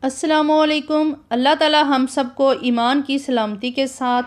अस्सलामुअलैकुम। अल्लाह ताला हम सबको ईमान की सलामती के साथ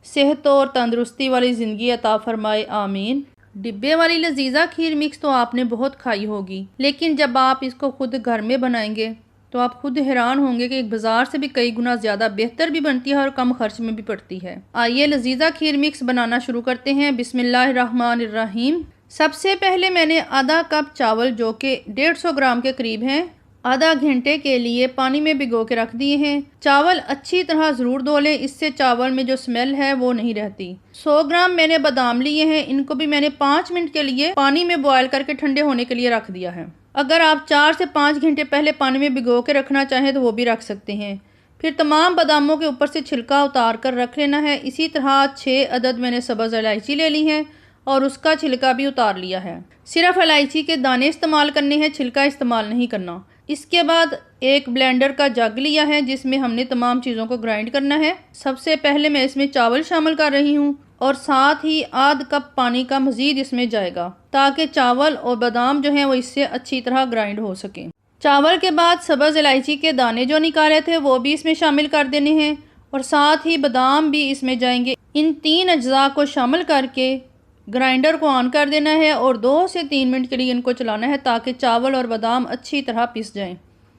सेहत और तंदुरुस्ती वाली ज़िंदगी अता फ़रमाए, आमीन। डिब्बे वाली लजीज़ा खीर मिक्स तो आपने बहुत खाई होगी, लेकिन जब आप इसको खुद घर में बनाएंगे तो आप खुद हैरान होंगे कि बाज़ार से भी कई गुना ज़्यादा बेहतर भी बनती है और कम खर्च में भी पड़ती है। आइए लजीज़ा खीर मिक्स बनाना शुरू करते हैं। बिस्मिल्लाहिर्रहमानिर्रहीम। सबसे पहले मैंने आधा कप चावल, जो कि 150 ग्राम के करीब हैं, आधा घंटे के लिए पानी में भिगो के रख दिए हैं। चावल अच्छी तरह ज़रूर धो लें, इससे चावल में जो स्मेल है वो नहीं रहती। 100 ग्राम मैंने बादाम लिए हैं, इनको भी मैंने 5 मिनट के लिए पानी में बॉयल करके ठंडे होने के लिए रख दिया है। अगर आप 4 से 5 घंटे पहले पानी में भिगो के रखना चाहें तो वो भी रख सकते हैं। फिर तमाम बादामों के ऊपर से छिलका उतार कर रख लेना है। इसी तरह 6 अदद मैंने सब्ज़ इलायची ले ली है और उसका छिलका भी उतार लिया है। सिर्फ इलायची के दाने इस्तेमाल करने हैं, छिलका इस्तेमाल नहीं करना। इसके बाद एक ब्लेंडर का जग लिया है जिसमें हमने तमाम चीज़ों को ग्राइंड करना है। सबसे पहले मैं इसमें चावल शामिल कर रही हूँ और साथ ही आध कप पानी का मज़ीद इसमें जाएगा, ताकि चावल और बादाम जो हैं वो इससे अच्छी तरह ग्राइंड हो सकें। चावल के बाद सब्ज़ इलायची के दाने जो निकाले थे वो भी इसमें शामिल कर देने हैं और साथ ही बादाम भी इसमें जाएंगे। इन 3 अज्जा को शामिल करके ग्राइंडर को ऑन कर देना है और 2 से 3 मिनट के लिए इनको चलाना है, ताकि चावल और बादाम अच्छी तरह पिस जाएं।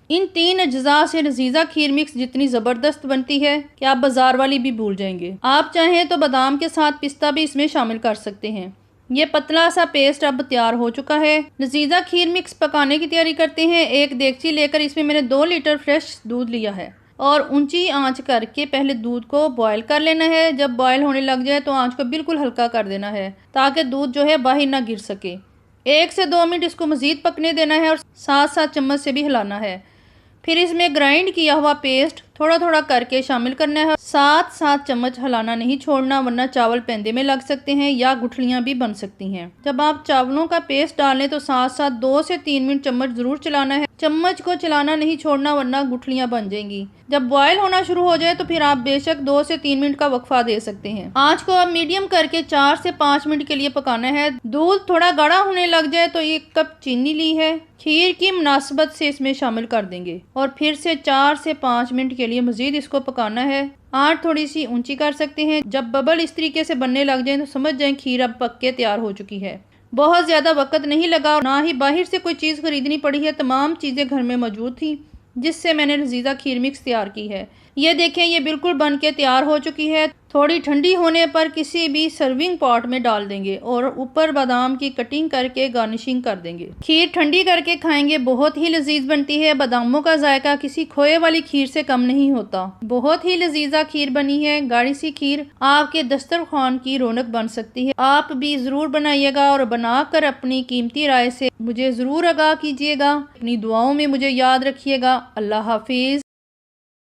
इन 3 अज्जा से लजीज़ा खीर मिक्स जितनी ज़बरदस्त बनती है कि आप बाज़ार वाली भी भूल जाएंगे। आप चाहें तो बादाम के साथ पिस्ता भी इसमें शामिल कर सकते हैं। ये पतला सा पेस्ट अब तैयार हो चुका है। लजीज़ा खीर मिक्स पकाने की तैयारी करते हैं। एक देगची लेकर इसमें मैंने 2 लीटर फ्रेश दूध लिया है और ऊंची आंच करके पहले दूध को बॉयल कर लेना है। जब बॉयल होने लग जाए तो आंच को बिल्कुल हल्का कर देना है, ताकि दूध जो है बाहर ना गिर सके। 1 से 2 मिनट इसको मज़ीद पकने देना है और साथ साथ चम्मच से भी हिलाना है। फिर इसमें ग्राइंड किया हुआ पेस्ट थोड़ा थोड़ा करके शामिल करना है। साथ साथ चम्मच हिलाना नहीं छोड़ना, वरना चावल पेंदे में लग सकते हैं या गुठलियां भी बन सकती हैं। जब आप चावलों का पेस्ट डालें तो साथ साथ 2 से 3 मिनट चम्मच ज़रूर चलाना है। चम्मच को चलाना नहीं छोड़ना, वरना गुठलियां बन जाएंगी। जब बॉयल होना शुरू हो जाए तो फिर आप बेशक 2 से 3 मिनट का वक्फा दे सकते हैं। आंच को अब मीडियम करके 4 से 5 मिनट के लिए पकाना है। दूध थोड़ा गाढ़ा होने लग जाए तो 1 कप चीनी ली है, खीर की मुनासबत से इसमें शामिल कर देंगे और फिर से 4 से 5 मिनट के लिए मज़ीद इसको पकाना है। आंच थोड़ी सी ऊंची कर सकते हैं। जब बबल इस तरीके से बनने लग जाए तो समझ जाएं खीर अब पक के तैयार हो चुकी है। बहुत ज़्यादा वक्त नहीं लगा और ना ही बाहर से कोई चीज़ खरीदनी पड़ी है। तमाम चीज़ें घर में मौजूद थी जिससे मैंने लजीज़ा खीर मिक्स तैयार की है। ये देखें, ये बिल्कुल बन के तैयार हो चुकी है। थोड़ी ठंडी होने पर किसी भी सर्विंग पॉट में डाल देंगे और ऊपर बादाम की कटिंग करके गार्निशिंग कर देंगे। खीर ठंडी करके खाएंगे, बहुत ही लजीज बनती है। बादामों का जायका किसी खोए वाली खीर से कम नहीं होता। बहुत ही लजीजा खीर बनी है। गाढ़ी सी खीर आपके दस्तरखान की रौनक बन सकती है। आप भी ज़रूर बनाइएगा और बनाकर अपनी कीमती राय से मुझे ज़रूर आगाह कीजिएगा। अपनी दुआओं में मुझे याद रखिएगा। अल्लाह हाफिज़।